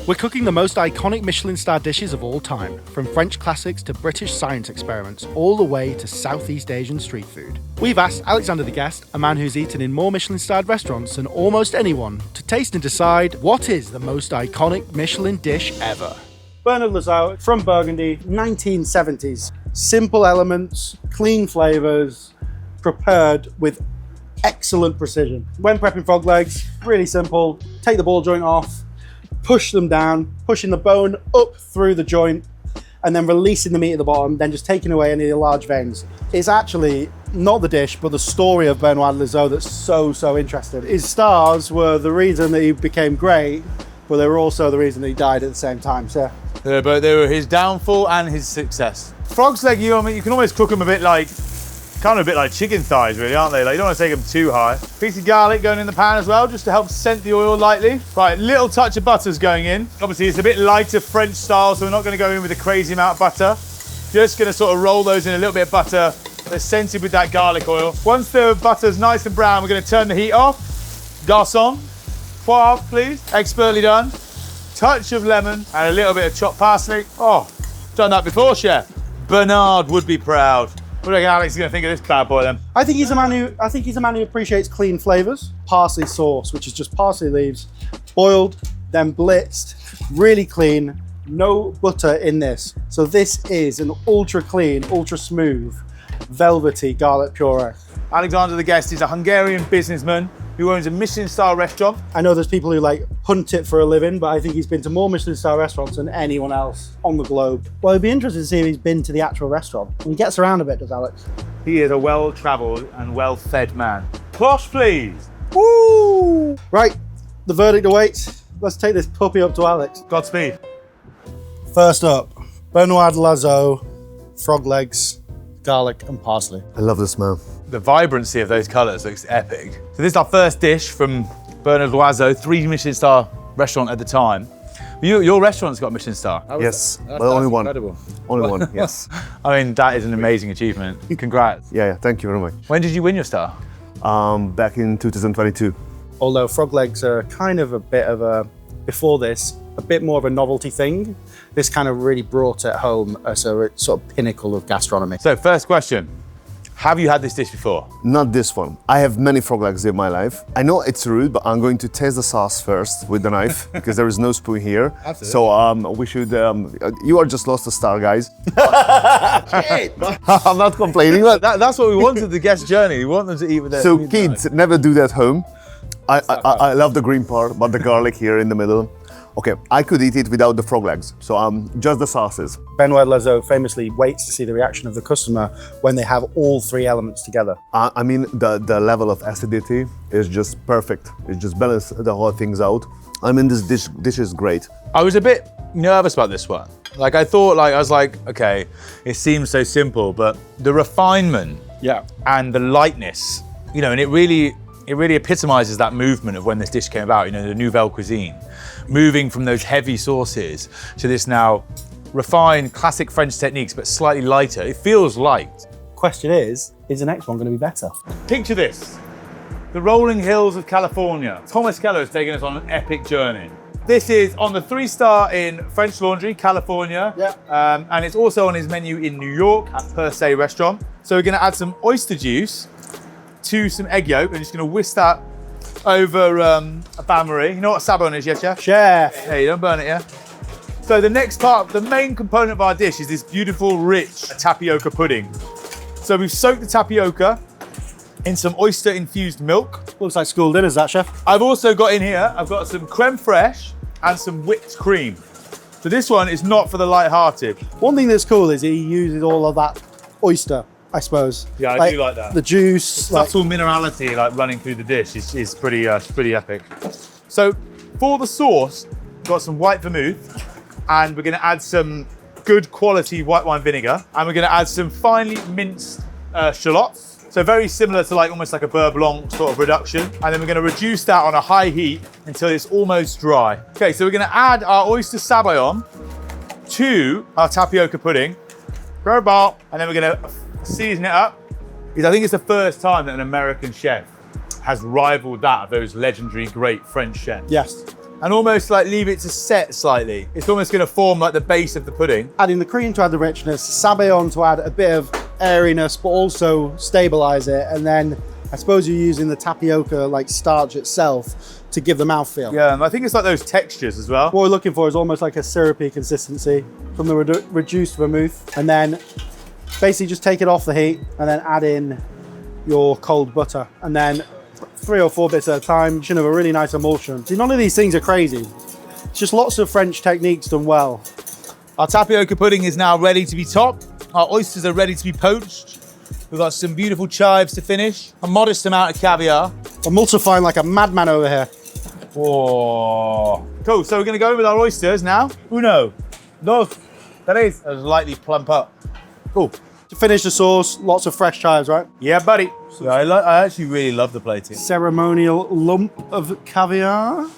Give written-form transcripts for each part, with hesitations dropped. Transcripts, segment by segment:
We're cooking the most iconic Michelin-star dishes of all time, from French classics to British science experiments, all the way to Southeast Asian street food. We've asked Alexander the Guest, a man who's eaten in more Michelin-starred restaurants than almost anyone, to taste and decide what is the most iconic Michelin dish ever. Bernard Lauzot from Burgundy, 1970s. Simple elements, clean flavours, prepared with excellent precision. When prepping frog legs, really simple. Take the ball joint off, push them down, pushing the bone up through the joint, and then releasing the meat at the bottom, then just taking away any of the large veins. It's actually not the dish, but the story of Bernard Lauzot that's so interesting. His stars were the reason that he became great, but they were also the reason that he died at the same time. So, but they were his downfall and his success. Frog's leg, you can almost cook them a bit like chicken thighs, really, aren't they? Like, you don't want to take them too high. Piece of garlic going in the pan as well, just to help scent the oil lightly. Right, little touch of butter's going in. Obviously, it's a bit lighter French style, so we're not going to go in with a crazy amount of butter. Just going to sort of roll those in a little bit of butter. They're scented with that garlic oil. Once the butter's nice and brown, we're going to turn the heat off. Garçon, poivre, please. Expertly done. Touch of lemon and a little bit of chopped parsley. Oh, done that before, chef. Bernard would be proud. What do you think Alex is going to think of this bad boy then? I think he's a man who appreciates clean flavours. Parsley sauce, which is just parsley leaves, boiled, then blitzed, really clean, no butter in this. So this is an ultra clean, ultra smooth, velvety garlic puree. Alexander the Guest is a Hungarian businessman who owns a Michelin-star restaurant. I know there's people who hunt it for a living, but I think he's been to more Michelin-star restaurants than anyone else on the globe. Well, it'd be interesting to see if he's been to the actual restaurant. He gets around a bit, does Alex? He is a well-travelled and well-fed man. Cloche, please. Woo! Right, the verdict awaits. Let's take this puppy up to Alex. Godspeed. First up, Bernard Lauzot, frog legs, garlic and parsley. I love the smell. The vibrancy of those colours looks epic. So this is our first dish from Bernard Lauzot, 3 Michelin-star restaurant at the time. Your restaurant's got a Michelin-star. Yes, but only one. Incredible. Only one, yes. I mean, that is an amazing achievement. Congrats. Yeah, thank you very much. When did you win your star? Back in 2022. Although frog legs are kind of a bit of a, before this, a bit more of a novelty thing. This kind of really brought it home as a sort of pinnacle of gastronomy. So first question, have you had this dish before? Not this one. I have many frog legs in my life. I know it's rude, but I'm going to taste the sauce first with the knife because there is no spoon here. Absolutely. So we should, you are just lost a star, guys. I'm not complaining. But That's what we wanted the guest journey. We want them to eat with their so kids, never do that at home. I love the green part, but the garlic here in the middle. Okay, I could eat it without the frog legs, so just the sauces. Bernard Lauzot famously waits to see the reaction of the customer when they have all 3 elements together. I mean, the level of acidity is just perfect. It just balances the whole things out. I mean, this dish is great. I was a bit nervous about this one. I thought, I was like, okay, it seems so simple, but the refinement and the lightness, and it really epitomizes that movement of when this dish came about, the nouvelle cuisine. Moving from those heavy sauces to this now refined classic French techniques, but slightly lighter. It feels light. Question is the next one going to be better? Picture this, the rolling hills of California. Thomas Keller has taken us on an epic journey. This is on the 3-star in French Laundry, California. And it's also on his menu in New York at Per Se restaurant. So we're gonna add some oyster juice to some egg yolk. We're just gonna whisk that over a bain-marie. You know what sabon is, yeah, chef? Chef! Hey, don't burn it, yeah? So the next part, the main component of our dish is this beautiful, rich tapioca pudding. So we've soaked the tapioca in some oyster-infused milk. Looks like school dinners, that, chef. I've also got in here, I've got some creme fraiche and some whipped cream. So this one is not for the light-hearted. One thing that's cool is he uses all of that oyster, I suppose. Yeah, I do like that. The juice. Subtle minerality running through the dish is pretty epic. So for the sauce, we've got some white vermouth, and we're gonna add some good quality white wine vinegar, and we're gonna add some finely minced shallots. So very similar to almost like a beurre blanc sort of reduction. And then we're gonna reduce that on a high heat until it's almost dry. Okay, so we're gonna add our oyster sabayon to our tapioca pudding. And then we're gonna season it up. Because I think it's the first time that an American chef has rivaled that of those legendary great French chefs. Yes. and almost like leave it to set slightly. It's almost going to form like the base of the pudding. Adding the cream to add the richness, sabayon to add a bit of airiness, but also stabilize it. And then I suppose you're using the tapioca like starch itself to give the mouthfeel. Yeah, and I think it's like those textures as well. What we're looking for is almost like a syrupy consistency from the reduced vermouth. And then basically just take it off the heat and then add in your cold butter. And then 3 or 4 bits at a time, you should have a really nice emulsion. See, none of these things are crazy. It's just lots of French techniques done well. Our tapioca pudding is now ready to be topped. Our oysters are ready to be poached. We've got some beautiful chives to finish, a modest amount of caviar. Emulsifying like a madman over here. Whoa. Cool, so we're gonna go in with our oysters now. Uno, dos, tres. Those lightly plump up. Cool. To finish the sauce, lots of fresh chives, right? Yeah, buddy. So I actually really love the plating. Ceremonial lump of caviar.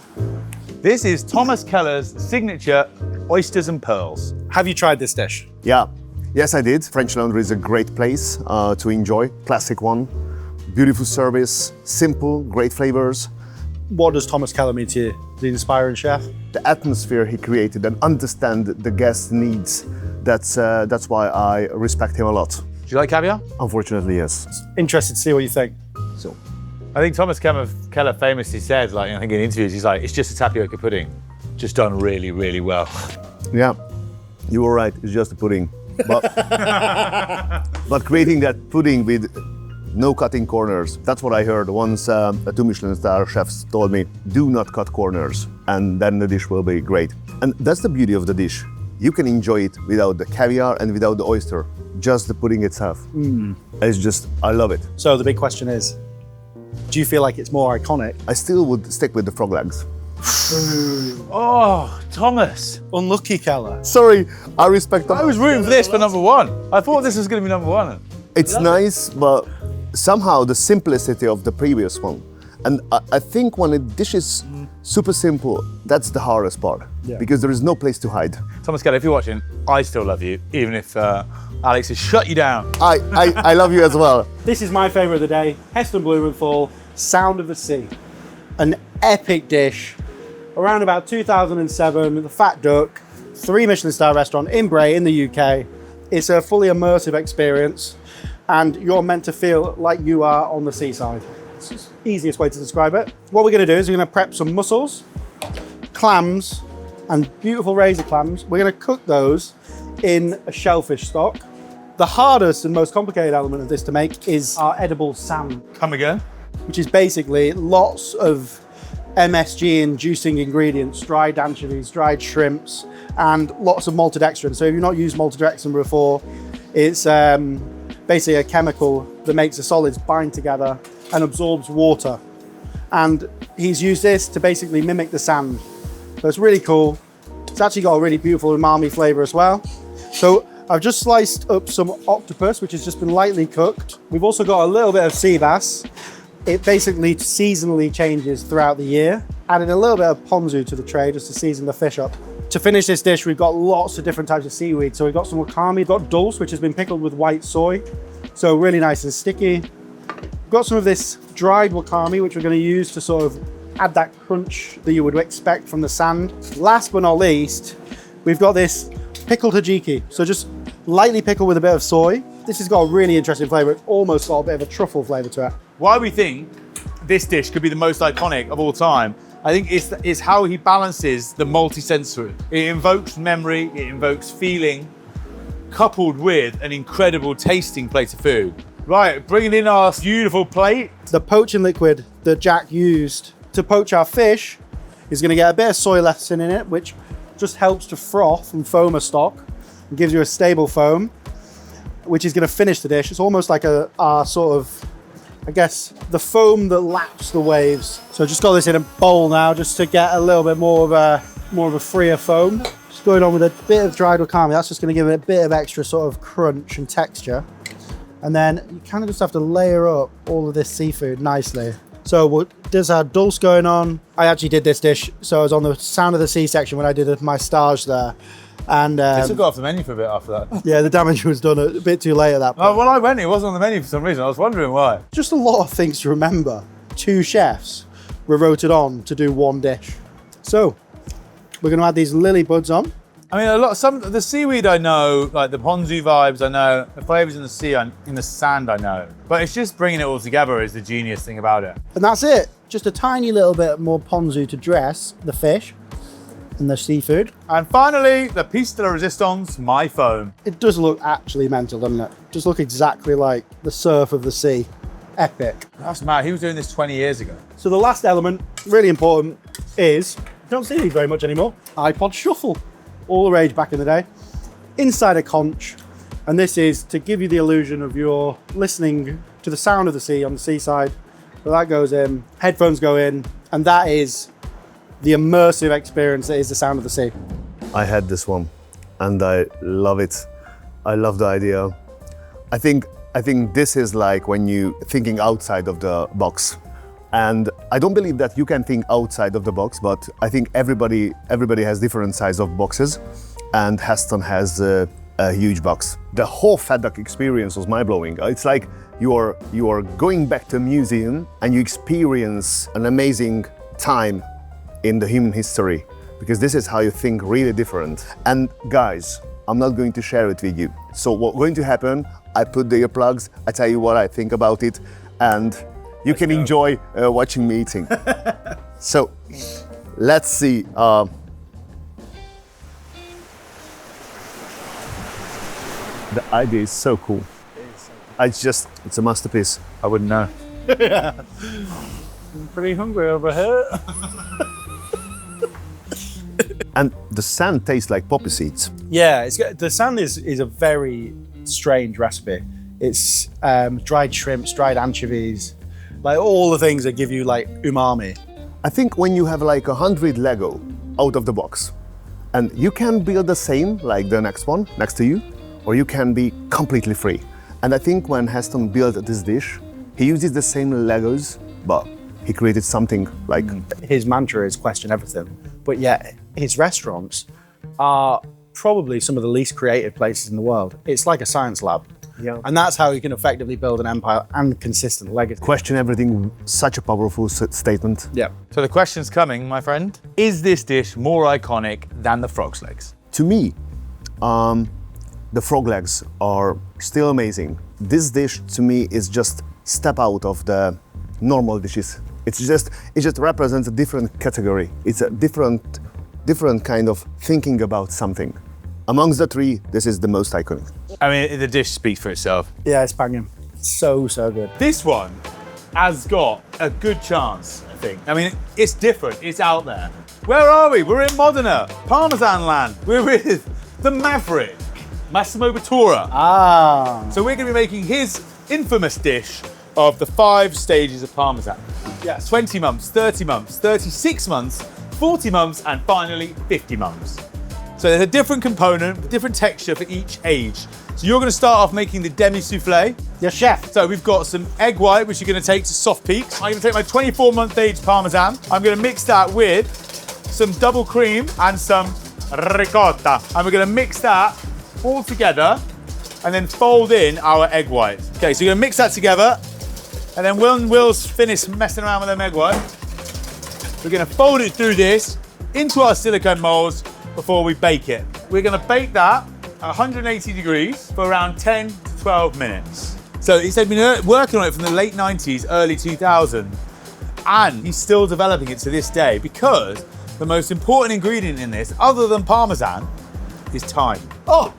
This is Thomas Keller's signature Oysters and Pearls. Have you tried this dish? Yeah. Yes, I did. French Laundry is a great place to enjoy. Classic one. Beautiful service, simple, great flavors. What does Thomas Keller mean to you? The inspiring chef? The atmosphere he created and understand the guest needs. That's why I respect him a lot. Do you like caviar? Unfortunately, yes. Interested to see what you think. So, I think Thomas Keller famously said, like I think in interviews, he's like, it's just a tapioca pudding, just done really, really well. yeah, you were right. It's just a pudding. But, but creating that pudding with no cutting corners. That's what I heard once. 2 Michelin-star chefs told me, do not cut corners, and then the dish will be great. And that's the beauty of the dish. You can enjoy it without the caviar and without the oyster, just the pudding itself. It's just, I love it. So the big question is, do you feel like it's more iconic? I still would stick with the frog legs. Oh, Thomas. Unlucky Keller. Sorry, I respect them. I was rooting for this for number 1. I thought this was going to be number 1. It's nice, but somehow the simplicity of the previous one. And I think when a dish is super simple, that's the hardest part, because there is no place to hide. Thomas Keller, if you're watching, I still love you, even if Alex has shut you down. I love you as well. This is my favorite of the day. Heston Blumenthal, Sound of the Sea. An epic dish. Around about 2007, the Fat Duck, 3 Michelin-star restaurant in Bray in the UK. It's a fully immersive experience, and you're meant to feel like you are on the seaside. It's the easiest way to describe it. What we're gonna do is we're gonna prep some mussels, clams, and beautiful razor clams. We're gonna cook those in a shellfish stock. The hardest and most complicated element of this to make is our edible salmon, Come again? which is basically lots of MSG inducing ingredients, dried anchovies, dried shrimps, and lots of maltodextrin. So if you've not used maltodextrin before, it's basically a chemical that makes the solids bind together and absorbs water. And he's used this to basically mimic the sand. So it's really cool. It's actually got a really beautiful umami flavor as well. So I've just sliced up some octopus, which has just been lightly cooked. We've also got a little bit of sea bass. It basically seasonally changes throughout the year. Added a little bit of ponzu to the tray just to season the fish up. To finish this dish, we've got lots of different types of seaweed. So we've got some wakame, we've got dulse, which has been pickled with white soy. So really nice and sticky. We've got some of this dried wakame, which we're going to use to sort of add that crunch that you would expect from the sand. Last but not least, we've got this pickled hajiki. So just lightly pickled with a bit of soy. This has got a really interesting flavor. It's almost got a bit of a truffle flavor to it. Why we think this dish could be the most iconic of all time, I think it's how he balances the multi-sensory. It invokes memory, it invokes feeling, coupled with an incredible tasting plate of food. Right, bringing in our beautiful plate. The poaching liquid that Jack used to poach our fish is going to get a bit of soy lecithin in it, which just helps to froth and foam a stock and gives you a stable foam, which is going to finish the dish. It's almost like a sort of, I guess, the foam that laps the waves. So I just got this in a bowl now just to get a little bit more of a freer foam. Just going on with a bit of dried wakame. That's just going to give it a bit of extra sort of crunch and texture. And then you kind of just have to layer up all of this seafood nicely. So there's our dulse going on. I actually did this dish, so I was on the Sound of the Sea section when I did my stage there. And This will go off the menu for a bit after that. yeah, the damage was done a bit too late at that point. Oh, when I went, it wasn't on the menu for some reason. I was wondering why. Just a lot of things to remember. 2 chefs were voted on to do 1 dish. So we're going to add these lily buds on. I mean, some of the seaweed I know, like the ponzu vibes I know, the flavors in the sea, in the sand I know. But it's just bringing it all together is the genius thing about it. And that's it. Just a tiny little bit more ponzu to dress the fish and the seafood. And finally, the piece de la resistance, my foam. It does look actually mental, doesn't it? Just look exactly like the surf of the sea. Epic. That's mad. He was doing this 20 years ago. So the last element, really important, is, you don't see these very much anymore, iPod shuffle. All the rage back in the day. Inside a conch, and this is to give you the illusion of you're listening to the sound of the sea on the seaside. So that goes in, headphones go in, and that is the immersive experience that is the sound of the sea. I had this one and I love it. I love the idea. I think this is like when you thinking outside of the box. And I don't believe that you can think outside of the box, but I think everybody has different size of boxes, and Heston has a huge box. The whole fat duck experience was mind-blowing. It's like you are going back to a museum and you experience an amazing time in the human history, because this is how you think really different. And guys, I'm not going to share it with you. So what's going to happen, I put the earplugs, I tell you what I think about it, and you can enjoy watching me eating. So let's see. The idea is so cool. It's a masterpiece. I wouldn't know. I'm pretty hungry over here. And the sand tastes like poppy seeds. Yeah, the sand is a very strange recipe. It's dried shrimps, dried anchovies, like all the things that give you like umami. I think when you have like 100 Lego out of the box, and you can build the same like the next one next to you, or you can be completely free. And I think when Heston built this dish, he uses the same Legos, but he created something like... His mantra is question everything, but yet his restaurants are probably some of the least creative places in the world. It's like a science lab. Yeah. And that's how you can effectively build an empire and consistent legacy. Question everything, such a powerful statement. Yeah. So the question's coming, my friend. Is this dish more iconic than the frog's legs? To me, the frog legs are still amazing. This dish to me is just step out of the normal dishes. It just represents a different category. It's a different kind of thinking about something. Amongst the three, this is the most iconic. I mean, the dish speaks for itself. Yeah, it's banging. So good. This one has got a good chance, I think. I mean, it's different, it's out there. Where are we? We're in Modena, Parmesan land. We're with the Maverick, Massimo Bottura. Ah. So we're gonna be making his infamous dish of the 5 stages of Parmesan. Yes. 20 months, 30 months, 36 months, 40 months, and finally 50 months. So there's a different component, different texture for each age. So you're gonna start off making the demi-soufflé. Yes, chef. So we've got some egg white, which you're gonna take to soft peaks. I'm gonna take my 24-month aged Parmesan. I'm gonna mix that with some double cream and some ricotta. And we're gonna mix that all together and then fold in our egg white. Okay, so you're gonna mix that together, and then when Will's finished messing around with them egg white, we're gonna fold it through this into our silicone molds before we bake it. We're gonna bake that at 180 degrees for around 10 to 12 minutes. So he's been working on it from the late 90s, early 2000s, and he's still developing it to this day because the most important ingredient in this, other than Parmesan, is time. Oh!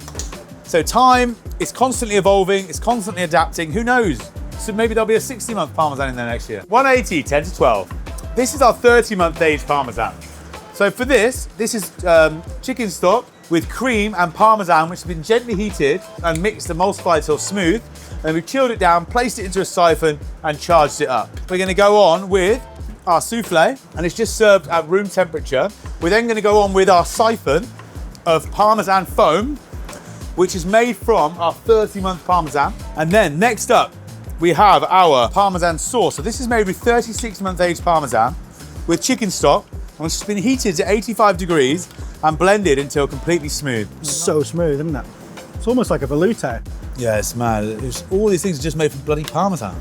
So time is constantly evolving, it's constantly adapting, who knows? So maybe there'll be a 60-month Parmesan in there next year. 180, 10 to 12. This is our 30-month aged Parmesan. So for this is chicken stock with cream and Parmesan, which has been gently heated and mixed, emulsified till smooth. And we've chilled it down, placed it into a siphon and charged it up. We're gonna go on with our souffle, and it's just served at room temperature. We're then gonna go on with our siphon of Parmesan foam, which is made from our 30-month Parmesan. And then next up, we have our Parmesan sauce. So this is made with 36-month aged Parmesan with chicken stock, which has been heated to 85 degrees and blended until completely smooth. So smooth, isn't it? It's almost like a velouté. Yeah, it's mad. All these things are just made from bloody Parmesan.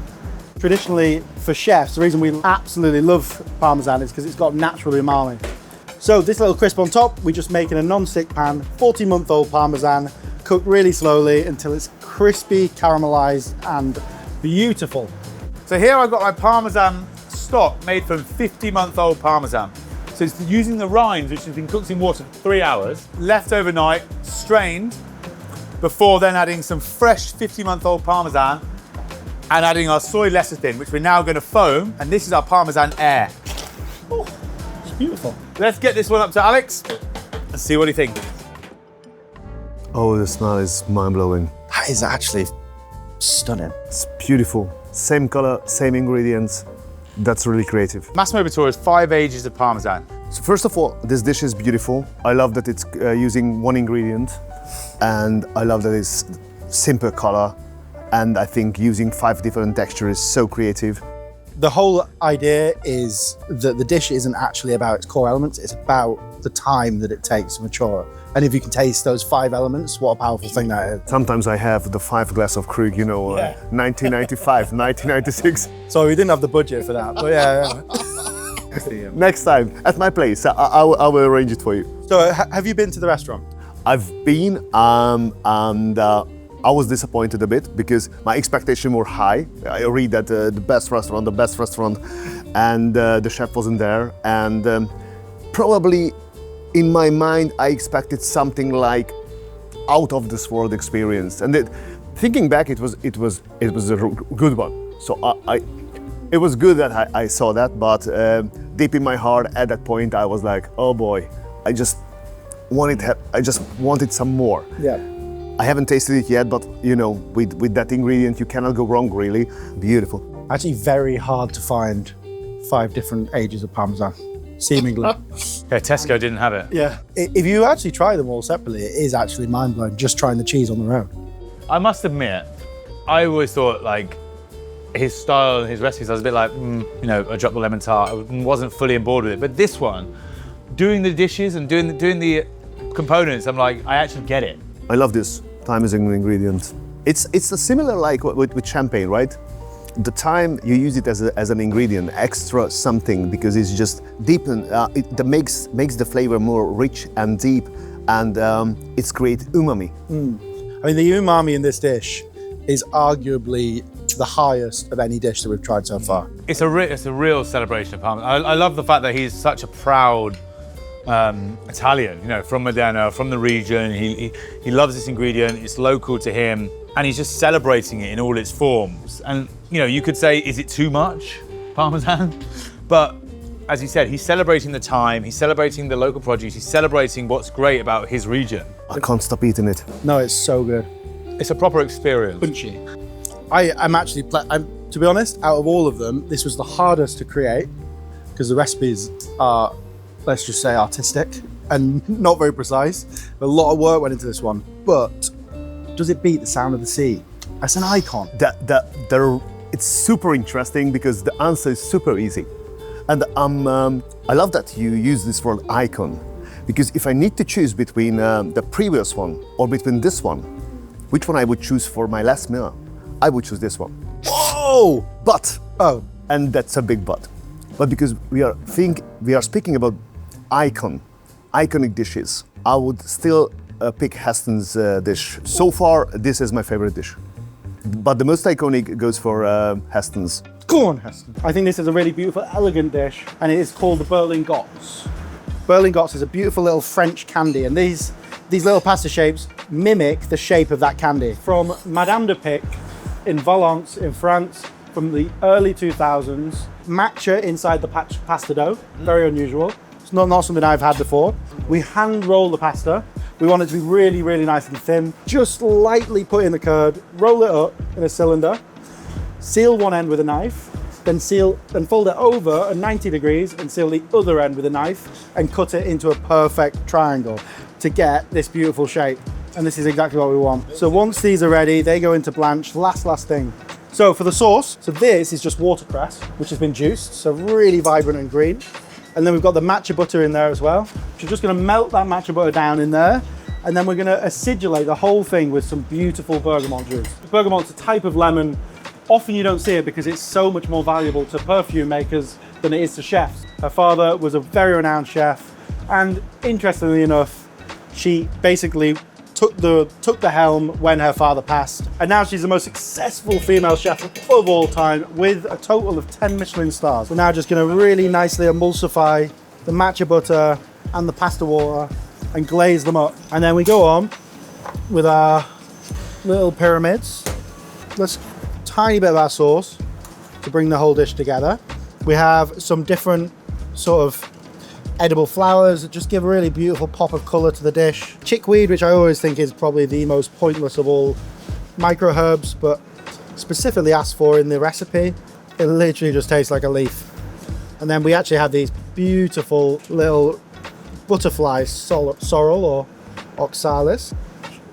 Traditionally, for chefs, the reason we absolutely love Parmesan is because it's got natural umami. So this little crisp on top, we just make in a non-stick pan, 40-month-old Parmesan, cooked really slowly until it's crispy, caramelized, and beautiful. So here I've got my Parmesan stock made from 50-month-old Parmesan. So it's using the rinds, which has been cooked in water for 3 hours, left overnight, strained, before then adding some fresh 50-month-old Parmesan and adding our soy lecithin, which we're now going to foam, and this is our Parmesan air. Oh, it's beautiful. Let's get this one up to Alex and see what he thinks. Oh, the smell is mind-blowing. That is actually stunning. It's beautiful. Same color, same ingredients. That's really creative. Massimo Bottura is 5 ages of Parmesan. So first of all, this dish is beautiful. I love that it's using one ingredient, and I love that it's simple color, and I think using 5 different textures is so creative. The whole idea is that the dish isn't actually about its core elements, it's about the time that it takes to mature. And if you can taste those 5 elements, what a powerful thing that is. Sometimes I have the 5 glass of Krug, 1995, 1996. So we didn't have the budget for that, but yeah. Next time, at my place, I will arrange it for you. So have you been to the restaurant? I've been, and I was disappointed a bit because my expectations were high. I read that the best restaurant, and the chef wasn't there. And probably in my mind, I expected something like out of this world experience. And thinking back, it was a good one. So it was good that I saw that, but deep in my heart at that point, I was like, oh boy, I just wanted some more. Yeah. I haven't tasted it yet, but with that ingredient, you cannot go wrong, really. Beautiful. Actually very hard to find 5 different ages of Parmesan, seemingly. Yeah, Tesco didn't have it. Yeah. If you actually try them all separately, it is actually mind-blowing just trying the cheese on their own. I must admit, I always thought like his style and his recipes, I was a bit like, I dropped the lemon tart. I wasn't fully on board with it. But this one, doing the dishes and doing the components, I'm like, I actually get it. I love this. Thyme is an ingredient. It's a similar like with champagne, right? The thyme, you use it as an ingredient, extra something, because it's just deepen. That makes the flavor more rich and deep, and it's great umami. I mean, the umami in this dish is arguably the highest of any dish that we've tried so far. It's a real celebration of Parmesan. I love the fact that he's such a proud Italian, from Modena, from the region. He loves this ingredient, it's local to him, and he's just celebrating it in all its forms. And you could say, is it too much Parmesan? But as he said, he's celebrating the time, he's celebrating the local produce, he's celebrating what's great about his region. I can't stop eating it. No, it's so good. It's a proper experience. Punchy. I'm actually, to be honest, out of all of them, this was the hardest to create because the recipes are, let's just say, artistic and not very precise. A lot of work went into this one, but does it beat the sound of the sea? That's an icon. It's super interesting because the answer is super easy. And I love that you use this word icon, because if I need to choose between the previous one or between this one, which one I would choose for my last meal, I would choose this one. Whoa! But, and that's a big but. But because we are speaking about iconic dishes, I would still pick Heston's dish. So far, this is my favorite dish. But the most iconic goes for Heston's. Go on, Heston. I think this is a really beautiful, elegant dish, and it is called the Berlingots. Berlingots is a beautiful little French candy, and these little pasta shapes mimic the shape of that candy. From Madame de Pic in Valence in France from the early 2000s. Matcha inside the pasta dough, very unusual. It's not something I've had before. We hand roll the pasta. We want it to be really, really nice and thin. Just lightly put in the curd, roll it up in a cylinder, seal one end with a knife, then fold it over at 90 degrees and seal the other end with a knife and cut it into a perfect triangle to get this beautiful shape. And this is exactly what we want. So once these are ready, they go into blanch, last thing. So for the sauce, this is just watercress, which has been juiced, so really vibrant and green. And then we've got the matcha butter in there as well. So we're just gonna melt that matcha butter down in there, and then we're gonna acidulate the whole thing with some beautiful bergamot juice. Bergamot's a type of lemon. Often you don't see it because it's so much more valuable to perfume makers than it is to chefs. Her father was a very renowned chef, And interestingly enough, she basically took the helm when her father passed. And now she's the most successful female chef of all time with a total of 10 Michelin stars. We're now just gonna really nicely emulsify the matcha butter and the pasta water and glaze them up. And then we go on with our little pyramids. Let's tiny bit of our sauce to bring the whole dish together. We have some different sort of edible flowers that just give a really beautiful pop of color to the dish. Chickweed, which I always think is probably the most pointless of all micro herbs, but specifically asked for in the recipe. It literally just tastes like a leaf. And then we actually have these beautiful little butterflies, sorrel or oxalis.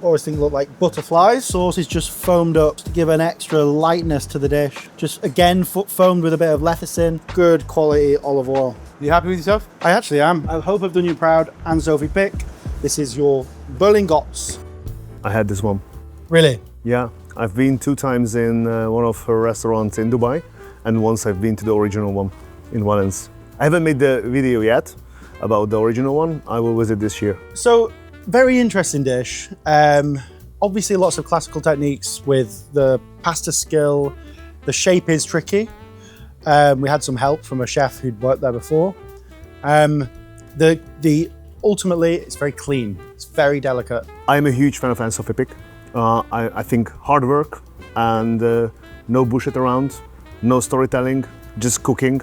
Always think look like butterflies. Sauce is just foamed up to give an extra lightness to the dish. Just again, foamed with a bit of lecithin. Good quality olive oil. You happy with yourself? I actually am. I hope I've done you proud. Anne-Sophie pick. This is your Berlingots. I had this one. Really? Yeah, I've been 2 times in one of her restaurants in Dubai, and once I've been to the original one in Valence. I haven't made the video yet about the original one. I will visit this year. So, very interesting dish. Obviously lots of classical techniques with the pasta skill. The shape is tricky. We had some help from a chef who'd worked there before. Ultimately, it's very clean. It's very delicate. I'm a huge fan of anne-sophie pick. I think hard work and no bullshit around, no storytelling, just cooking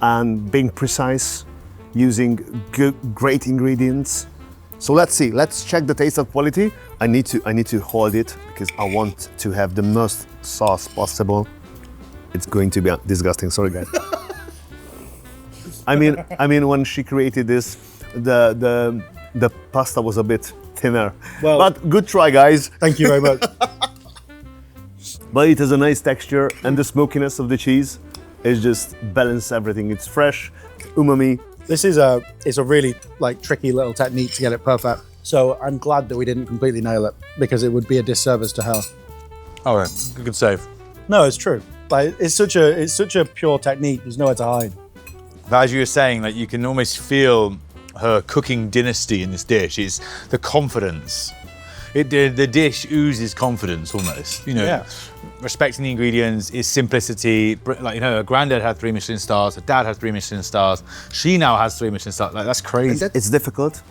and being precise, using great ingredients. So let's see. Let's check the taste of quality. I need to hold it because I want to have the most sauce possible. It's going to be disgusting. Sorry, guys. I mean, when she created this, the pasta was a bit thinner. Well, but good try, guys. Thank you very much. But it has a nice texture, and the smokiness of the cheese is just balance everything. It's fresh, umami. This is a really tricky little technique to get it perfect. So I'm glad that we didn't completely nail it because it would be a disservice to her. All right, good save. No, it's true. Like it's such a pure technique. There's nowhere to hide. But as you were saying, like you can almost feel her cooking dynasty in this dish. It's the confidence. The dish oozes confidence almost. You know, Yeah. respecting the ingredients, is simplicity. Like her granddad had 3 Michelin stars. Her dad had 3 Michelin stars. She now has 3 Michelin stars. Like that's crazy. It's difficult.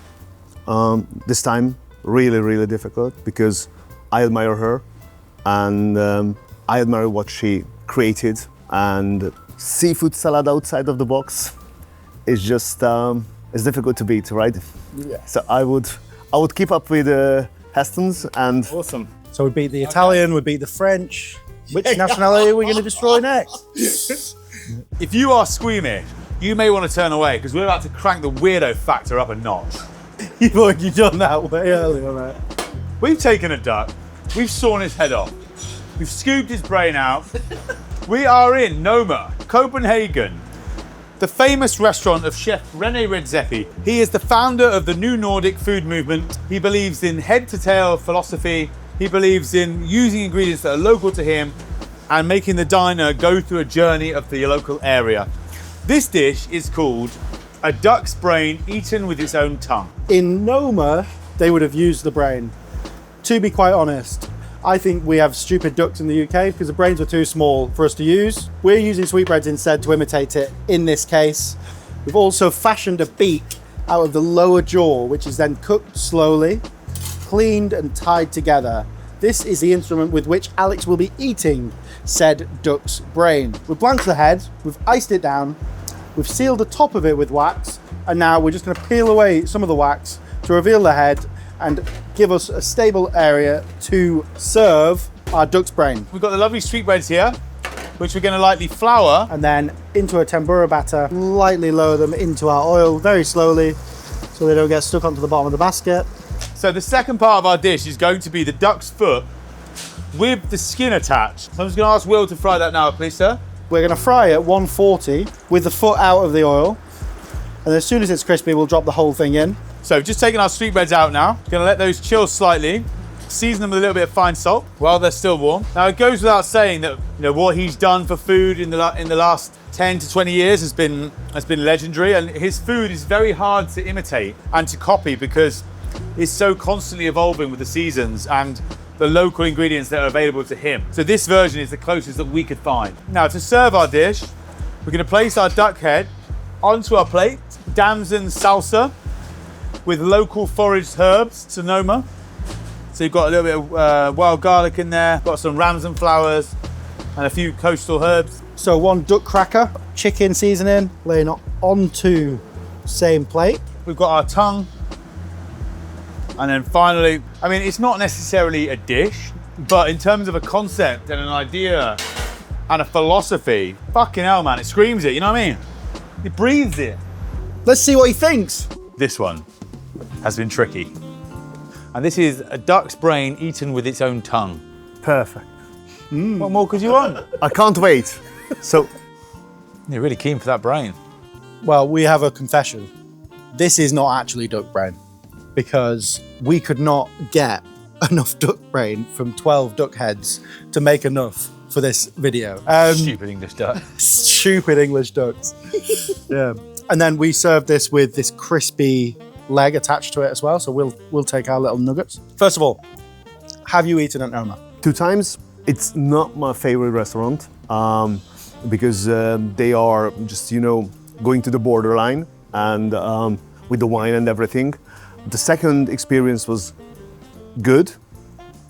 This time, really, really difficult because I admire her and I admire what she created. And seafood salad outside of the box is just it's difficult to beat, right? Yeah. So I would keep up with Heston's and Awesome. So we beat the Italian, we beat the French. Which nationality are we going to destroy next? If you are squeamish, you may want to turn away because we're about to crank the weirdo factor up a notch. You've already done that way earlier, mate. We've taken a duck, we've sawn his head off, we've scooped his brain out. We are in Noma, Copenhagen, the famous restaurant of Chef René Redzepi. He is the founder of the New Nordic food movement. He believes in head-to-tail philosophy. He believes in using ingredients that are local to him and making the diner go through a journey of the local area. This dish is called a duck's brain eaten with its own tongue. In Noma, they would have used the brain. To be quite honest, I think we have stupid ducks in the UK because the brains were too small for us to use. We're using sweetbreads instead to imitate it in this case. We've also fashioned a beak out of the lower jaw, which is then cooked slowly, cleaned and tied together. This is the instrument with which Alex will be eating said duck's brain. We've blanched the head, we've iced it down, we've sealed the top of it with wax, and now we're just going to peel away some of the wax to reveal the head and give us a stable area to serve our duck's brain. We've got the lovely sweetbreads here, which we're going to lightly flour. And then into a tempura batter, lightly lower them into our oil very slowly so they don't get stuck onto the bottom of the basket. So the second part of our dish is going to be the duck's foot with the skin attached. So I'm just going to ask Will to fry that now, please, sir. We're going to fry it 140 with the foot out of the oil. And as soon as it's crispy, we'll drop the whole thing in. So just taking our sweetbreads out now. Going to let those chill slightly. season them with a little bit of fine salt while they're still warm. Now it goes without saying that what he's done for food in the last 10 to 20 years has been legendary, and his food is very hard to imitate and to copy because it's so constantly evolving with the seasons and the local ingredients that are available to him. So this version is the closest that we could find. Now to serve our dish, we're going to place our duck head onto our plate, damson salsa with local foraged herbs, Sonoma. So you've got a little bit of wild garlic in there, got some ramson flowers and a few coastal herbs. So 1 duck cracker, chicken seasoning, laying it onto same plate. We've got our tongue. And then finally, I mean, it's not necessarily a dish, but in terms of a concept and an idea and a philosophy, fucking hell, man, it screams it, you know what I mean? It breathes it. Let's see what he thinks. This one has been tricky. And this is a duck's brain eaten with its own tongue. Perfect. What more could you want? I can't wait. So, You're really keen for that brain. Well, we have a confession. This is not actually duck brain because we could not get enough duck brain from 12 duck heads to make enough for this video. Stupid English duck. Stupid English ducks. Yeah. And then we serve this with this crispy leg attached to it as well. So we'll take our little nuggets. First of all, have you eaten at Noma? 2 times. It's not my favorite restaurant because they are just, going to the borderline and with the wine and everything. The second experience was good,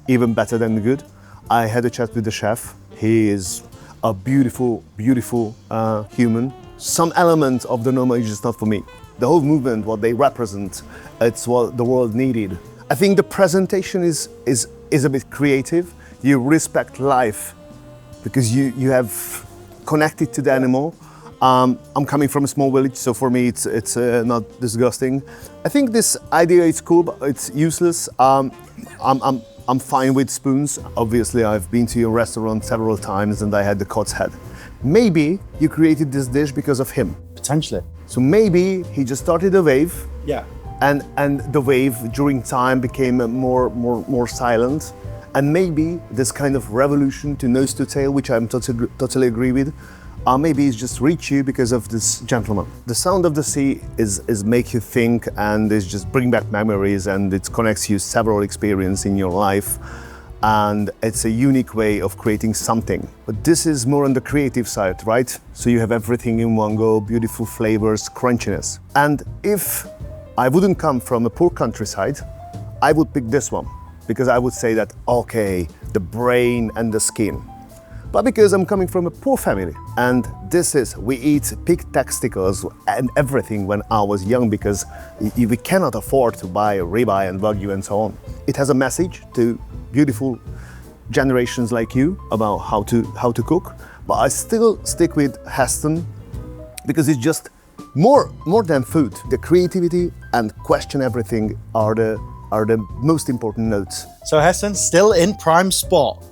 even better than good. I had a chat with the chef. He is a beautiful, beautiful human. Some element of the Noma is just not for me. The whole movement, what they represent, it's what the world needed. I think the presentation is a bit creative. You respect life because you have connected to the animal. I'm coming from a small village, so for me it's not disgusting. I think this idea is cool, but it's useless. I'm fine with spoons. Obviously, I've been to your restaurant several times and I had the cod's head. Maybe you created this dish because of him. Potentially. So maybe he just started a wave. Yeah. And the wave during time became more silent. And maybe this kind of revolution to nose to tail, which I'm totally agree with, maybe it's just reach you because of this gentleman. The sound of the sea is make you think and is just bring back memories and it connects you several experiences in your life. And it's a unique way of creating something. But this is more on the creative side, right? So you have everything in one go, beautiful flavors, crunchiness. And if I wouldn't come from a poor countryside, I would pick this one because I would say that, okay, the brain and the skin. But because I'm coming from a poor family, and we eat pig testicles and everything when I was young because we cannot afford to buy ribeye and wagyu and so on. It has a message to beautiful generations like you about how to cook, but I still stick with Heston because it's just more than food. The creativity and question everything are the most important notes. So Heston, still in prime spot.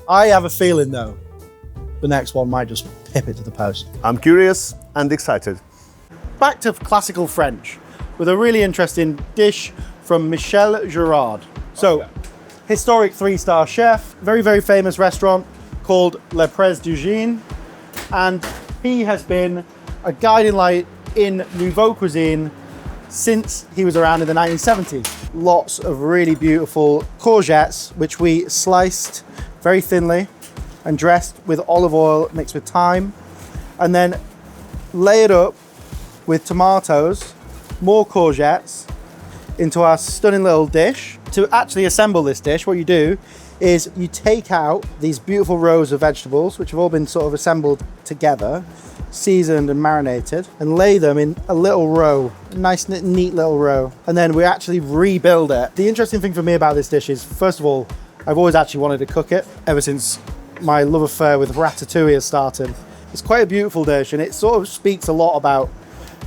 I have a feeling though, the next one might just pip it to the post. I'm curious and excited. Back to classical French with a really interesting dish from Michel Girard. So, historic 3-star chef, very, very famous restaurant called Le Prés du Gine. And he has been a guiding light in nouveau cuisine since he was around in the 1970s. Lots of really beautiful courgettes, which we sliced very thinly and dressed with olive oil mixed with thyme, and then layered up with tomatoes, more courgettes into our stunning little dish. To actually assemble this dish, what you do is you take out these beautiful rows of vegetables, which have all been sort of assembled together, seasoned and marinated, and lay them in a little row, a nice neat little row, and then we actually rebuild it. The interesting thing for me about this dish is, first of all, I've always actually wanted to cook it ever since my love affair with ratatouille has started. It's quite a beautiful dish and it sort of speaks a lot about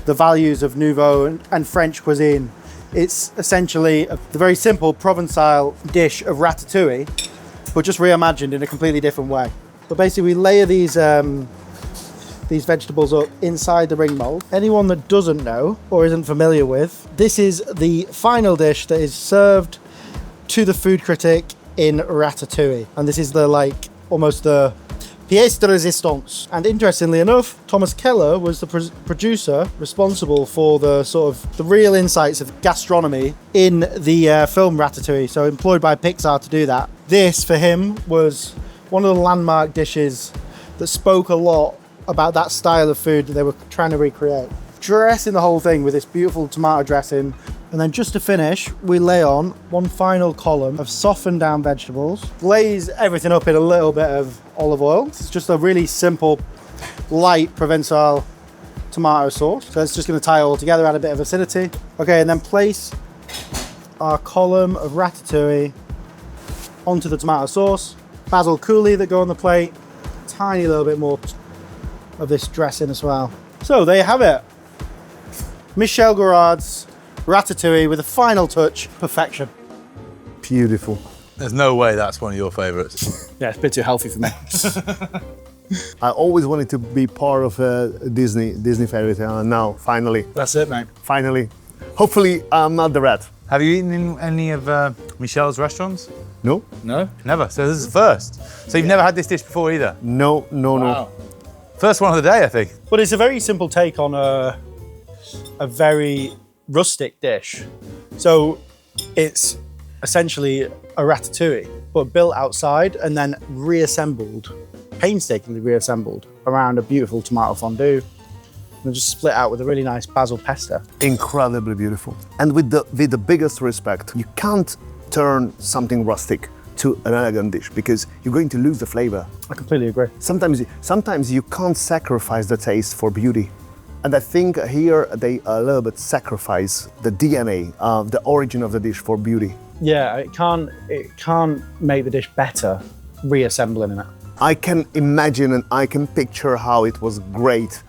the values of nouveau and French cuisine. It's essentially the very simple Provençal dish of ratatouille, but just reimagined in a completely different way. But basically we layer these vegetables up inside the ring mold. Anyone that doesn't know or isn't familiar with, this is the final dish that is served to the food critic in ratatouille. And this is almost the pièce de résistance. And interestingly enough, Thomas Keller was the producer responsible for the real insights of gastronomy in the film Ratatouille. So employed by Pixar to do that. This, for him, was one of the landmark dishes that spoke a lot about that style of food that they were trying to recreate. Dressing the whole thing with this beautiful tomato dressing. And then just to finish, we lay on one final column of softened down vegetables. Glaze everything up in a little bit of olive oil. It's just a really simple, light Provençal tomato sauce. So it's just going to tie it all together, add a bit of acidity. Okay, and then place our column of ratatouille onto the tomato sauce. Basil coulis that go on the plate. Tiny little bit more of this dressing as well. So there you have it. Michel Gorad's ratatouille with a final touch, perfection. Beautiful. There's no way that's one of your favourites. Yeah, it's a bit too healthy for me. I always wanted to be part of a Disney fairy tale, and now, finally. That's it, mate. Finally. Hopefully, I'm not the rat. Have you eaten in any of Michel's restaurants? No? No? Never. So this is the first. So you've never had this dish before either? No. First one of the day, I think. But it's a very simple take on a very rustic dish. So it's essentially a ratatouille, but built outside and then reassembled, painstakingly reassembled around a beautiful tomato fondue, and just split out with a really nice basil pesto. Incredibly beautiful. And with the biggest respect, you can't turn something rustic to an elegant dish because you're going to lose the flavor. I completely agree. Sometimes you can't sacrifice the taste for beauty. And I think here they a little bit sacrifice the DNA, the origin of the dish for beauty. Yeah, it can't make the dish better reassembling it. I can imagine and I can picture how it was great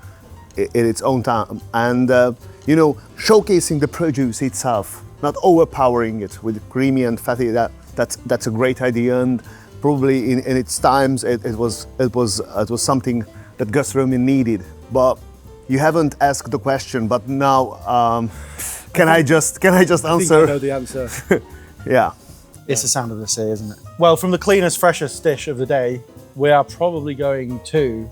in its own time. And, showcasing the produce itself, not overpowering it with creamy and fatty, that's a great idea. And probably in its times, it was something that gastronomy needed. But you haven't asked the question, but now can I just answer? I think I know the answer. Yeah. It's the sound of the sea, isn't it? Well, from the cleanest, freshest dish of the day, we are probably going to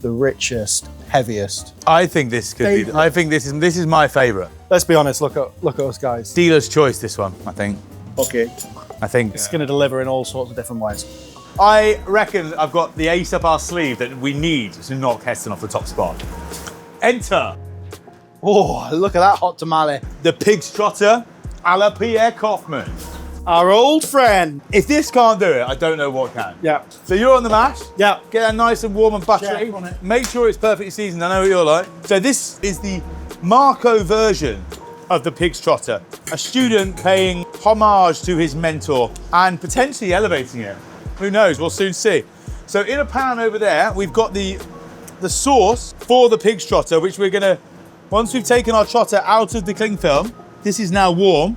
the richest, heaviest. I think this could be. I think this is my favourite. Let's be honest. Look at us guys. Dealer's choice. This one, I think. Okay. I think It's going to deliver in all sorts of different ways. I reckon I've got the ace up our sleeve that we need to knock Heston off the top spot. Enter Oh, look at that hot tamale. the pig's trotter a la Pierre Kaufmann. Our old friend. If this can't do it, I don't know what can. Yeah. So you're on the mash. Yeah. Get that nice and warm and buttery. Yeah, on it. Make sure it's perfectly seasoned. I know what you're like. So this is the Marco version of the pig's trotter. A student paying homage to his mentor and potentially elevating it. Who knows? We'll soon see. So in a pan over there, we've got the sauce for the pig's trotter, which we're gonna, once we've taken our trotter out of the cling film, this is now warm.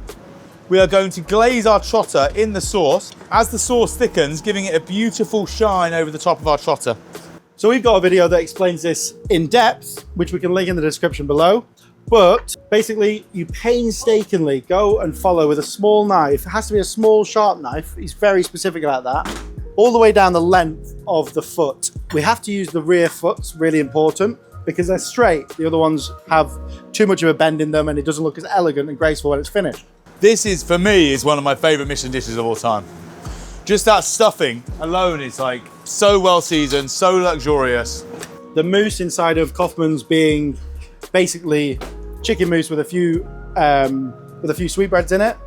We are going to glaze our trotter in the sauce. As the sauce thickens, giving it a beautiful shine over the top of our trotter. So we've got a video that explains this in depth, which we can link in the description below. But basically, you painstakingly go and follow with a small knife. It has to be a small, sharp knife. He's very specific about that. All the way down the length of the foot. We have to use the rear foot. It's really important because they're straight. The other ones have too much of a bend in them and it doesn't look as elegant and graceful when it's finished. This is, for me, is one of my favorite Michelin dishes of all time. Just that stuffing alone is like so well seasoned, so luxurious. The mousse inside of Kaufmann's being basically chicken mousse with a few sweetbreads in it.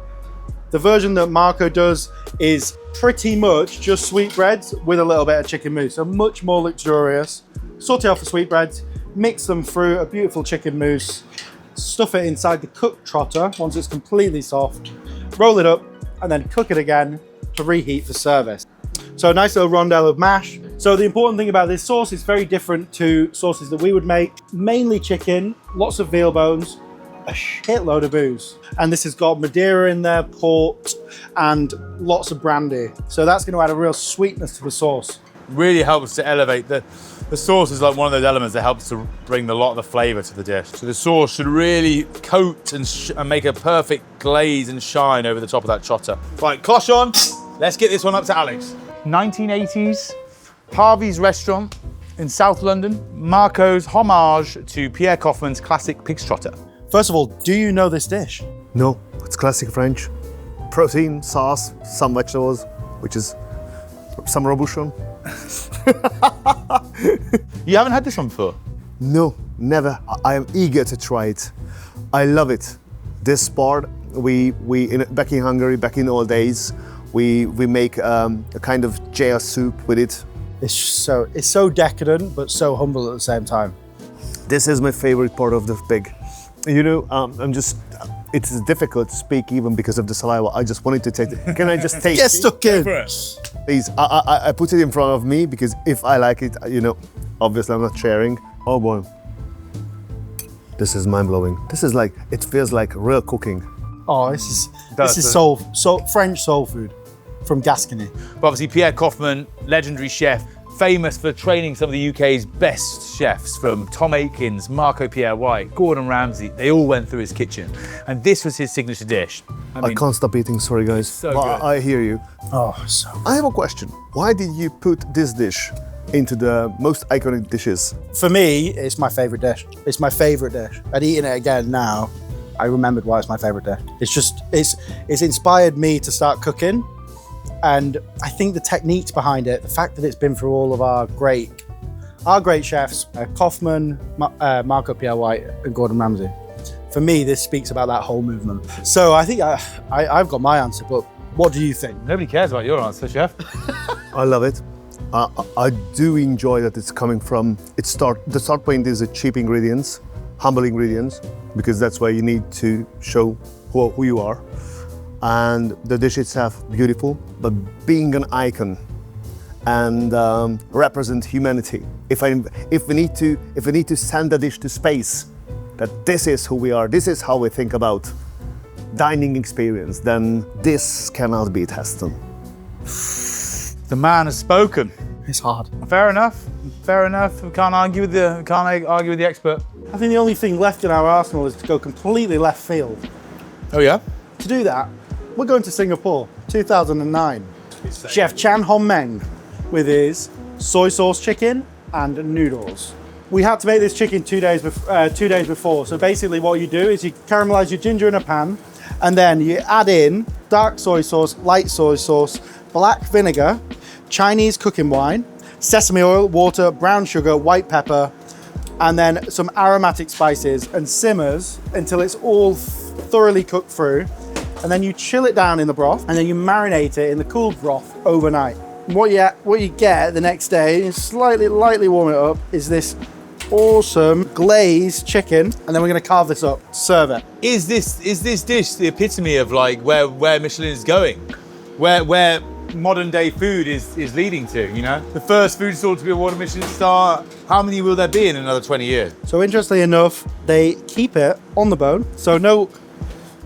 The version that Marco does is pretty much just sweetbreads with a little bit of chicken mousse, so much more luxurious. Saute off the sweetbreads, mix them through a beautiful chicken mousse, stuff it inside the cooked trotter once it's completely soft, roll it up, and then cook it again to reheat for service. So a nice little rondelle of mash. So the important thing about this sauce is very different to sauces that we would make. Mainly chicken, lots of veal bones, a shitload of booze. And this has got Madeira in there, port, and lots of brandy. So that's going to add a real sweetness to the sauce. Really helps to elevate the The sauce is like one of those elements that helps to bring a lot of the flavour to the dish. So the sauce should really coat and make a perfect glaze and shine over the top of that trotter. Right, cloche on. Let's get this one up to Alex. 1980s, Harvey's restaurant in South London. Marco's homage to Pierre Kaufmann's classic pig's trotter. First of all, do you know this dish? No, it's classic French. Protein, sauce, some vegetables, which is some rebouchon. You haven't had this one before? No, never. I am eager to try it. I love it. This part, back in Hungary, back in old days, we make a kind of jaya soup with it. It's so decadent, but so humble at the same time. This is my favorite part of the pig. You know, it's difficult to speak even because of the saliva. I just wanted to take it. Can I just taste Get it? stuck in. Please, I put it in front of me because if I like it, you know, obviously I'm not sharing. Oh boy. This is mind-blowing. This is like, it feels like real cooking. Oh, this is French soul food from Gascony. But obviously Pierre Kaufmann, legendary chef, famous for training some of the UK's best chefs, from Tom Aikens, Marco Pierre White, Gordon Ramsay. They all went through his kitchen. And this was his signature dish. I can't stop eating, sorry guys. So But good. I hear you. Oh, so. I have a question. Why did you put this dish into the most iconic dishes? For me, it's my favorite dish. It's my favorite dish. I'd eaten it again now. I remembered why it's my favorite dish. It's inspired me to start cooking. And I think the techniques behind it, the fact that it's been through all of our great chefs, Kaufmann, Marco Pierre White, and Gordon Ramsay. For me, this speaks about that whole movement. So I think I've got my answer, but what do you think? Nobody cares about your answer, chef. I love it. I do enjoy that it's coming from, the start point is the cheap ingredients, humble ingredients, because that's why you need to show who you are. And the dish itself, beautiful, but being an icon and represent humanity. If we need to send the dish to space, that this is who we are, this is how we think about dining experience, then this cannot beat Heston. The man has spoken. It's hard. Fair enough. Fair enough. We can't argue with the expert. I think the only thing left in our arsenal is to go completely left field. Oh yeah. To do that, we're going to Singapore, 2009. Chef Chan Hon Meng with his soy sauce chicken and noodles. We had to make this chicken 2 days before. So basically what you do is you caramelize your ginger in a pan, and then you add in dark soy sauce, light soy sauce, black vinegar, Chinese cooking wine, sesame oil, water, brown sugar, white pepper, and then some aromatic spices, and simmers until it's all thoroughly cooked through. And then you chill it down in the broth, and then you marinate it in the cool broth overnight. What you get the next day, lightly warm it up, is this awesome glazed chicken, and then we're going to carve this up, serve it. Is this dish the epitome of like where Michelin is going, where modern day food is leading to? You know, the first food store to be awarded Michelin-star. How many will there be in another 20 years? So interestingly enough, they keep it on the bone, so no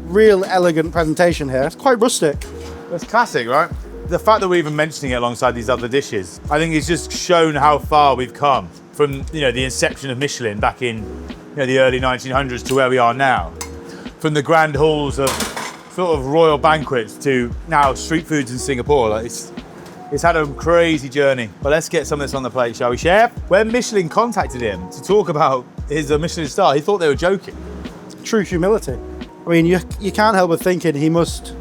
real elegant presentation here. It's quite rustic. That's classic, right? The fact that we're even mentioning it alongside these other dishes, I think it's just shown how far we've come from, you know, the inception of Michelin back in, you know, the early 1900s to where we are now. From the grand halls of sort of royal banquets to now street foods in Singapore. Like it's had a crazy journey. But let's get some of this on the plate, shall we, chef? When Michelin contacted him to talk about his Michelin star, he thought they were joking. True humility. I mean, you can't help but thinking he must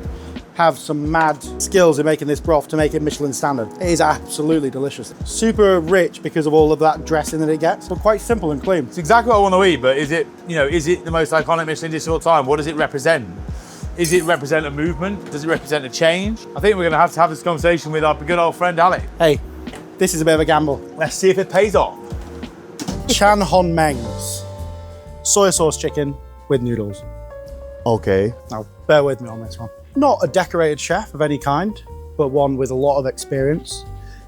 have some mad skills in making this broth to make it Michelin standard. It is absolutely delicious. Super rich because of all of that dressing that it gets, but quite simple and clean. It's exactly what I want to eat, but is it the most iconic Michelin dish of all time? What does it represent? Is it represent a movement? Does it represent a change? I think we're going to have this conversation with our good old friend Ali. Hey, this is a bit of a gamble. Let's see if it pays off. Chan Hon Meng's soy sauce chicken with noodles. Okay. Now, bear with me on this one. Not a decorated chef of any kind, but one with a lot of experience.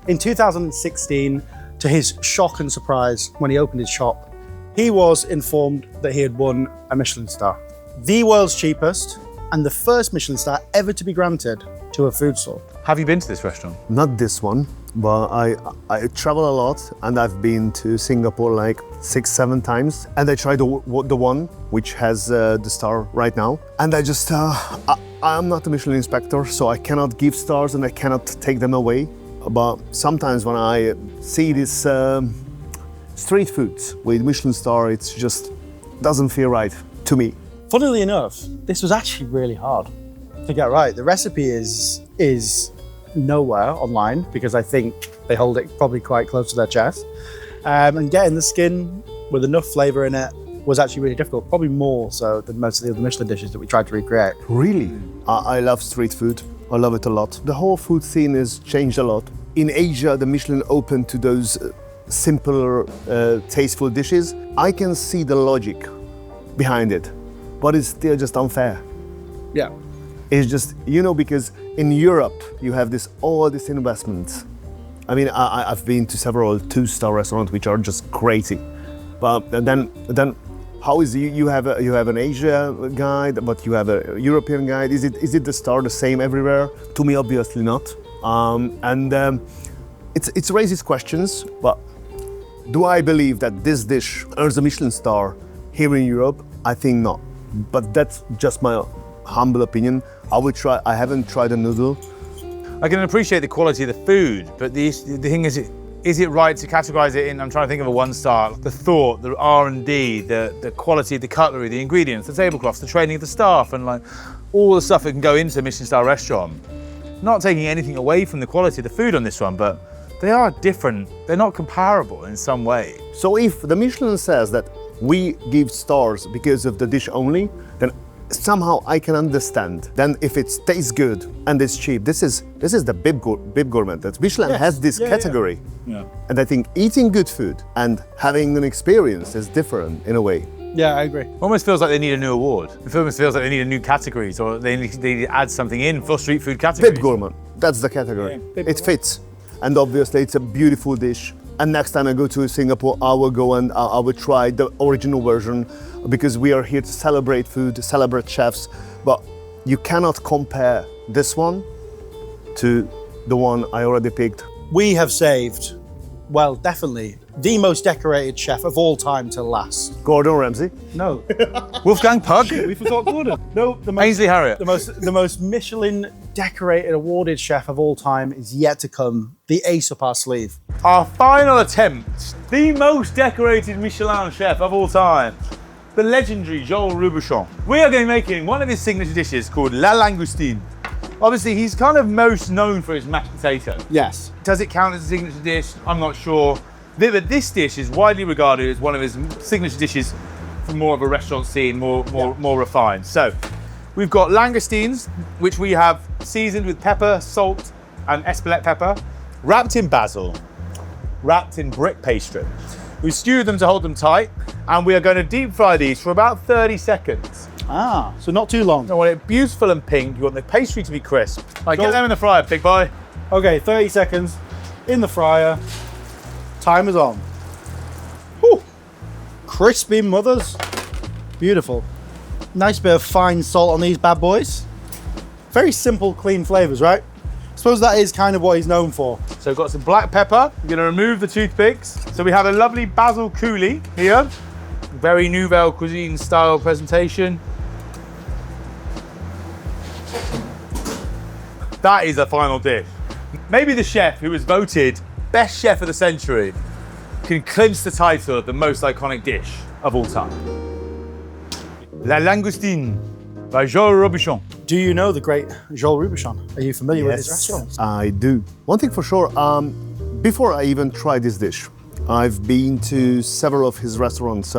In 2016, to his shock and surprise, when he opened his shop, he was informed that he had won a Michelin star. The world's cheapest and the first Michelin star ever to be granted to to a food store. Have you been to this restaurant? Not this one, but I travel a lot, and I've been to Singapore like 6-7 times, and I tried the one which has the star right now, and I just I'm not a Michelin inspector, so I cannot give stars and I cannot take them away. But sometimes when I see this street foods with Michelin star, it's just doesn't feel right to me. Funnily enough, this was actually really hard to get right. The recipe is nowhere online because I think they hold it probably quite close to their chest. And getting the skin with enough flavour in it was actually really difficult, probably more so than most of the other Michelin dishes that we tried to recreate. Really? I love street food. I love it a lot. The whole food scene has changed a lot. In Asia, the Michelin opened to those simpler, tasteful dishes. I can see the logic behind it, but it's still just unfair. Yeah. It's just, because in Europe, you have all this investment. I mean, I've been to several 2-star restaurants which are just crazy. But then how is you have an Asia guide, but you have a European guide? Is it the star the same everywhere? To me, obviously not. It raises questions. But do I believe that this dish earns a Michelin star here in Europe? I think not. But that's just my humble opinion. I haven't tried a noodle. I can appreciate the quality of the food, but the thing is it right to categorize it in, I'm trying to think of a 1-star, the thought, the R&D, the quality of the cutlery, the ingredients, the tablecloths, the training of the staff, and like all the stuff that can go into a Michelin-star restaurant. Not taking anything away from the quality of the food on this one, but they are different. They're not comparable in some way. So if the Michelin says that we give stars because of the dish only, then somehow I can understand. Then if it tastes good and it's cheap, this is the bib gourmet. That Michelin has this category. Yeah. And I think eating good food and having an experience is different in a way. Yeah, I agree. Almost feels like they need a new award. It almost feels like they need a new categories, or they need to add something in for street food categories. Bib gourmet, that's the category. Yeah, it fits. And obviously it's a beautiful dish. And next time I go to Singapore, I will go and I will try the original version, because we are here to celebrate food, celebrate chefs. But you cannot compare this one to the one I already picked. We have saved, well, definitely the most decorated chef of all time to last. Gordon Ramsay. No. Wolfgang Puck. We forgot Gordon. No, Ainsley Harriott. The most Michelin decorated awarded chef of all time is yet to come. The ace up our sleeve. Our final attempt, the most decorated Michelin chef of all time, the legendary Joel Robuchon. We are going to be making one of his signature dishes called La Langoustine. Obviously, he's kind of most known for his mashed potato. Yes. Does it count as a signature dish? I'm not sure. But this dish is widely regarded as one of his signature dishes from more of a restaurant scene, more refined. So, we've got langoustines, which we have seasoned with pepper, salt, and espelette pepper, wrapped in basil, wrapped in brick pastry. We stewed them to hold them tight, and we are going to deep fry these for about 30 seconds. Ah, so not too long. You want it beautiful and pink, you want the pastry to be crisp. Right, get them in the fryer, big boy. Okay, 30 seconds in the fryer. Time is on. Whew. Crispy mothers. Beautiful. Nice bit of fine salt on these bad boys. Very simple, clean flavors, right? I suppose that is kind of what he's known for. So we've got some black pepper. We're gonna remove the toothpicks. So we have a lovely basil coulis here. Very nouvelle cuisine style presentation. That is a final dish. Maybe the chef who was voted best chef of the century can clinch the title of the most iconic dish of all time. La Langoustine by Joel Robuchon. Do you know the great Joel Robuchon? Are you familiar with his restaurants? I do. One thing for sure, before I even try this dish, I've been to several of his restaurants.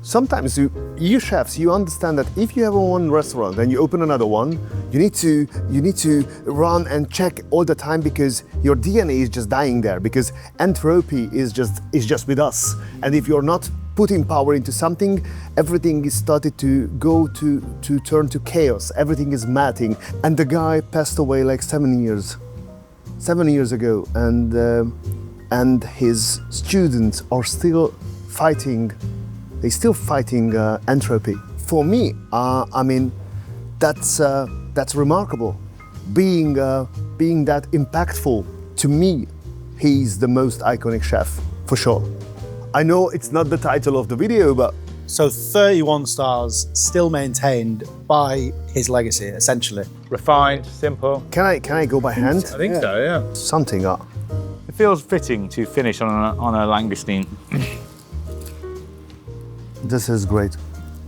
Sometimes you chefs, you understand that if you have one restaurant and you open another one, you need to run and check all the time, because your DNA is just dying there, because entropy is just with us. And if you're not putting power into something, everything is started to go to turn to chaos. Everything is matting. And the guy passed away like 7 years ago, and his students are still fighting. They're still fighting entropy. For me, I mean, that's remarkable. being that impactful. To me, he's the most iconic chef, for sure. I know it's not the title of the video, but So 31 stars still maintained by his legacy, essentially. Refined, simple. can I go by hand? I think so, yeah. Something up. It feels fitting to finish on a Langoustine. This is great.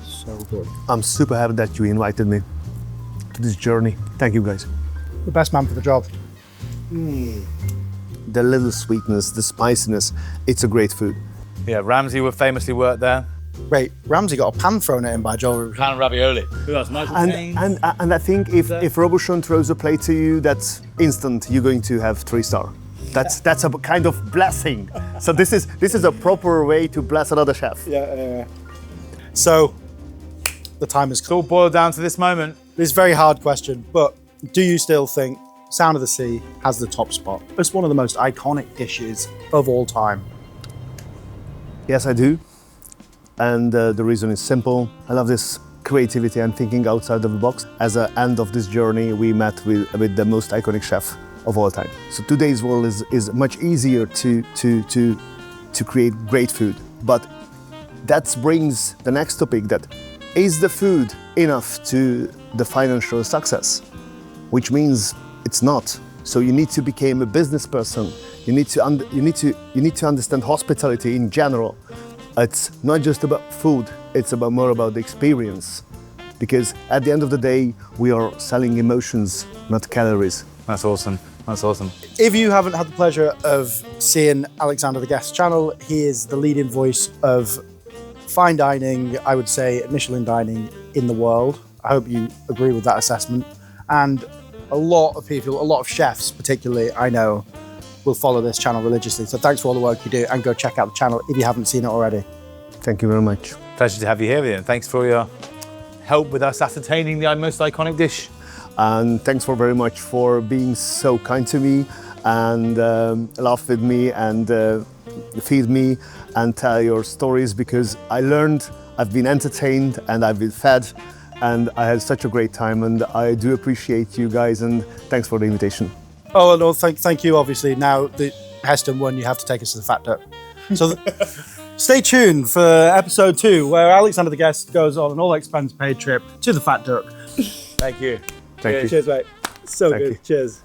So good. I'm super happy that you invited me to this journey. Thank you, guys. The best man for the job. The little sweetness, the spiciness, it's a great food. Yeah, Ramsay would famously work there. Wait, Ramsay got a pan thrown at him by Joel. Pan ravioli. That's And I think if Robuchon throws a plate to you, that's instant. You're going to have 3-star. That's a kind of blessing. So this is a proper way to bless another chef. Yeah. So, the time has It's come. all boiled down to this moment. This is a very hard question, but do you still think Sound of the Sea has the top spot? It's one of the most iconic dishes of all time. Yes, I do. And the reason is simple. I love this creativity and thinking outside of the box. As an end of this journey, we met with the most iconic chef of all time. So today's world is much easier to create great food. But that brings the next topic, that is the food enough to the financial success? Which means it's not. So you need to become a business person. You need to understand hospitality in general. It's not just about food, it's more about the experience. Because at the end of the day, we are selling emotions, not calories. That's awesome. That's awesome. If you haven't had the pleasure of seeing Alexander the Guest's channel, he is the leading voice of fine dining, I would say Michelin dining in the world. I hope you agree with that assessment. And a lot of people, a lot of chefs particularly, I know, will follow this channel religiously. So thanks for all the work you do, and go check out the channel if you haven't seen it already. Thank you very much. Pleasure to have you here, Ian. Thanks for your help with us ascertaining the most iconic dish. And thanks very much for being so kind to me and laugh with me and feed me and tell your stories, because I learned, I've been entertained and I've been fed, and I had such a great time, and I do appreciate you guys, and thanks for the invitation. Oh, no, thank you, obviously. Now the Heston won, you have to take us to the Fat Duck. So stay tuned for episode 2, where Alexander the Guest goes on an all-expense paid trip to the Fat Duck. Thank you. Thank you. Cheers, mate. So Thank good. you. Cheers.